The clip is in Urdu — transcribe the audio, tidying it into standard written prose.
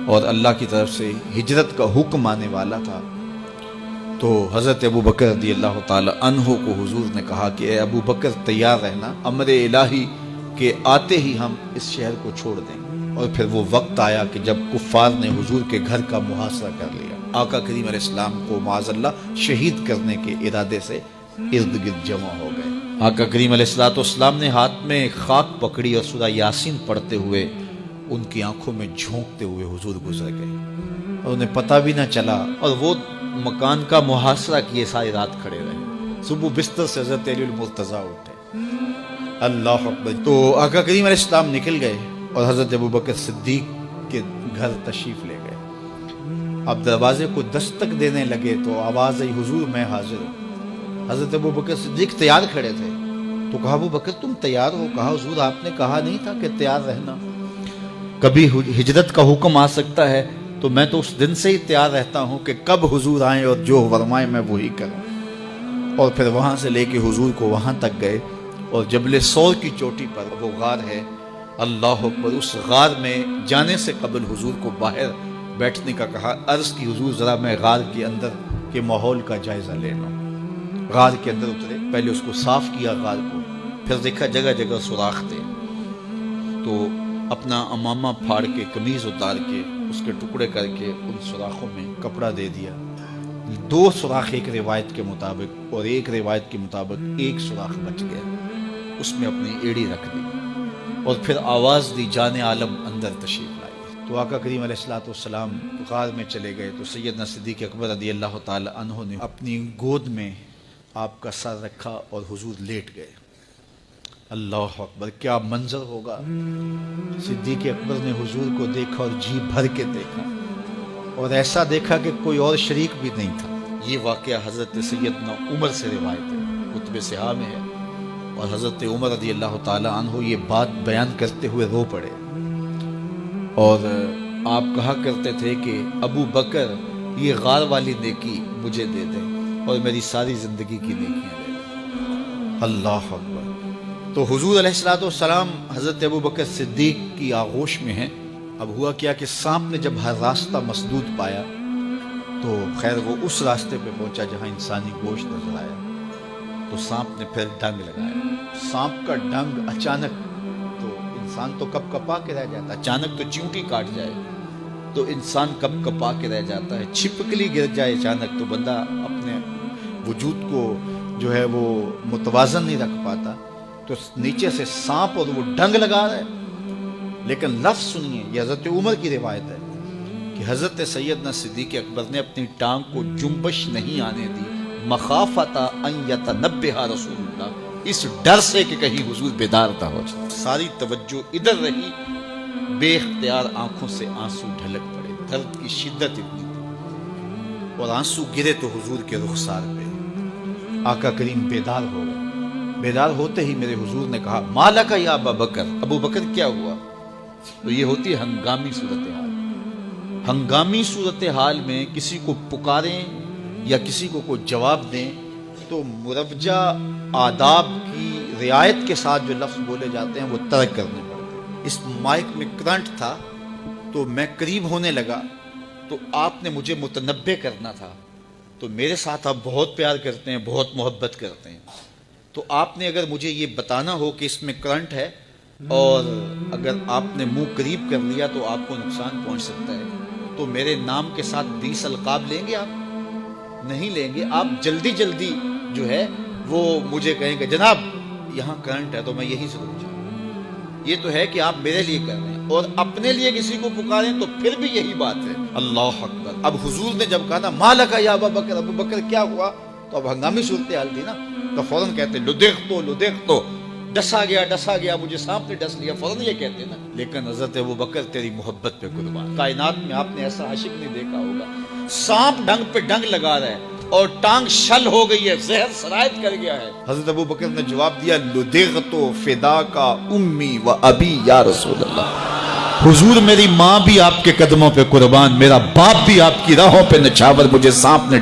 اور اللہ کی طرف سے ہجرت کا حکم آنے والا تھا، تو حضرت ابو بکر رضی اللہ تعالی عنہ کو حضور نے کہا کہ اے ابو بکر تیار رہنا، امر الہی کہ آتے ہی ہم اس شہر کو چھوڑ دیں گے۔ اور پھر وہ وقت آیا کہ جب کفار نے حضور کے گھر کا محاصرہ کر لیا، آقا کریم علیہ السلام کو معاذ اللہ شہید کرنے کے ارادے سے ارد گرد جمع ہو گئے۔ آقا کریم علیہ السلام نے ہاتھ میں خاک پکڑی اور سورہ یاسین پڑھتے ہوئے ان کی آنکھوں میں جھونکتے ہوئے حضور گزر گئے اور انہیں پتہ بھی نہ چلا، اور وہ مکان کا محاصرہ کیے ساری رات کھڑے رہے۔ صبح بستر سے حضرت علی المرتضیٰ اٹھے، اللہ اکبر۔ تو آقا کریم علیہ السلام نکل گئے اور حضرت ابو بکر صدیق کے گھر تشریف لے گئے۔ اب دروازے کو دستک دینے لگے تو آواز آئی، حضور میں حاضر ہوں۔ حضرت ابو بکر صدیق تیار کھڑے تھے، تو کہا ابو بکر تم تیار ہو؟ کہا حضور آپ نے کہا نہیں تھا کہ تیار رہنا، کبھی ہجرت کا حکم آ سکتا ہے تو میں تو اس دن سے ہی تیار رہتا ہوں کہ کب حضور آئیں اور جو فرمائیں میں وہی کروں۔ اور پھر وہاں سے لے کے حضور کو وہاں تک گئے، اور جبل سور کی چوٹی پر وہ غار ہے، اللہ اکبر، اس غار میں جانے سے قبل حضور کو باہر بیٹھنے کا کہا۔ عرض کی حضور ذرا میں غار کے اندر کے ماحول کا جائزہ لے لوں۔ غار کے اندر اترے، پہلے اس کو صاف کیا غار کو، پھر دیکھا جگہ جگہ سوراخ تھے، تو اپنا امامہ پھاڑ کے قمیض اتار کے اس کے ٹکڑے کر کے ان سوراخوں میں کپڑا دے دیا۔ 2 سوراخ ایک روایت کے مطابق، اور ایک روایت کے مطابق 1 سوراخ بچ گیا، اس میں اپنی ایڑی رکھ دی، اور پھر آواز دی جان عالم اندر تشریف لائی۔ تو آقا کریم علیہ السلام غار میں چلے گئے، تو سیدنا صدیق اکبر رضی اللہ تعالی عنہ نے اپنی گود میں آپ کا سر رکھا اور حضور لیٹ گئے۔ اللہ اکبر، کیا منظر ہوگا! صدیق اکبر نے حضور کو دیکھا اور جی بھر کے دیکھا، اور ایسا دیکھا کہ کوئی اور شریک بھی نہیں تھا۔ یہ واقعہ حضرت سیدنا عمر سے روایت ہے، کتب صحاح میں ہے، اور حضرت عمر رضی اللہ تعالی عنہ یہ بات بیان کرتے ہوئے رو پڑے، اور آپ کہا کرتے تھے کہ ابو بکر یہ غار والی نیکی مجھے دے دے اور میری ساری زندگی کی نیکیاں دے دے۔ اللہ اکبر۔ تو حضور علیہ السلام حضرت ابو بکر صدیق کی آغوش میں ہیں۔ اب ہوا کیا کہ سانپ نے جب ہر راستہ مسدود پایا تو خیر وہ اس راستے پہ پہنچا جہاں انسانی گوشت نظر آیا، تو سانپ نے پھر ڈنگ لگایا۔ سانپ کا ڈنگ اچانک، تو انسان تو کپ کپا کے رہ جاتا ہے، اچانک تو چیونٹی کاٹ جائے تو انسان کپ کپا کے رہ جاتا ہے، چھپکلی گر جائے اچانک تو بندہ اپنے وجود کو جو ہے وہ متوازن نہیں رکھ پاتا۔ تو نیچے سے سانپ اور وہ ڈنگ لگا رہا ہے، لیکن لفظ سنیے، یہ حضرت عمر کی روایت ہے کہ حضرت سیدنا صدیق اکبر نے اپنی ٹانگ کو جنبش نہیں آنے دی، مخافت ان یتنبہ رسول اللہ، اس ڈر سے کہ کہیں حضور بیدار نہ ہو جائے۔ ساری توجہ ادھر رہی، بے اختیار آنکھوں سے آنسو ڈھلک پڑے، درد کی شدت اتنی تھی، اور آنسو گرے تو حضور کے رخسار پہ۔ آقا کریم بیدار ہو گئے۔ بیدار ہوتے ہی میرے حضور نے کہا، مالک یا ابا بکر، ابو بکر کیا ہوا؟ تو یہ ہوتی ہے ہنگامی صورتحال۔ ہنگامی صورتحال میں کسی کو پکاریں یا کسی کو کوئی جواب دیں تو مروجہ آداب کی رعایت کے ساتھ جو لفظ بولے جاتے ہیں وہ ترک کرنے پڑتے ہیں۔ اس مائک میں کرنٹ تھا تو میں قریب ہونے لگا، تو آپ نے مجھے متنبہ کرنا تھا، تو میرے ساتھ آپ بہت پیار کرتے ہیں، بہت محبت کرتے ہیں، تو آپ نے اگر مجھے یہ بتانا ہو کہ اس میں کرنٹ ہے اور اگر آپ نے منہ قریب کر لیا تو آپ کو نقصان پہنچ سکتا ہے، تو میرے نام کے ساتھ 20 القاب لیں گے؟ آپ نہیں لیں گے، آپ جلدی جلدی جو ہے وہ مجھے کہیں گے جناب یہاں کرنٹ ہے، تو میں یہی سے رک جاؤں۔ یہ تو ہے کہ آپ میرے لیے کر رہے ہیں، اور اپنے لیے کسی کو پکاریں تو پھر بھی یہی بات ہے۔ اللہ اکبر۔ اب حضور نے جب کہا نا مالک یا ابا بکر، ابو بکر کیا ہوا، تو اب ہنگامی صورتحال تھی نا، تو فوراً کہتے لدغت، ڈسا گیا، مجھے سانپ نے ڈس لیا، فوراً یہ کہتے نا۔ لیکن حضرت ابو بکر تیری محبت پہ قربان، کائنات میں آپ نے ایسا عاشق نہیں دیکھا ہوگا، سانپ ڈنگ پہ ڈنگ لگا رہا ہے اور ٹانگ شل ہو گئی ہے، زہر سرایت کر گیا ہے۔ حضرت ابو بکر نے جواب دیا، لدغت فداک امی و ابی یا رسول اللہ، حضور میری ماں بھی آپ کے قدموں پہ قربان، میرا باپ بھی آپ کی راہوں پہ نچھاور، مجھے سانپ نے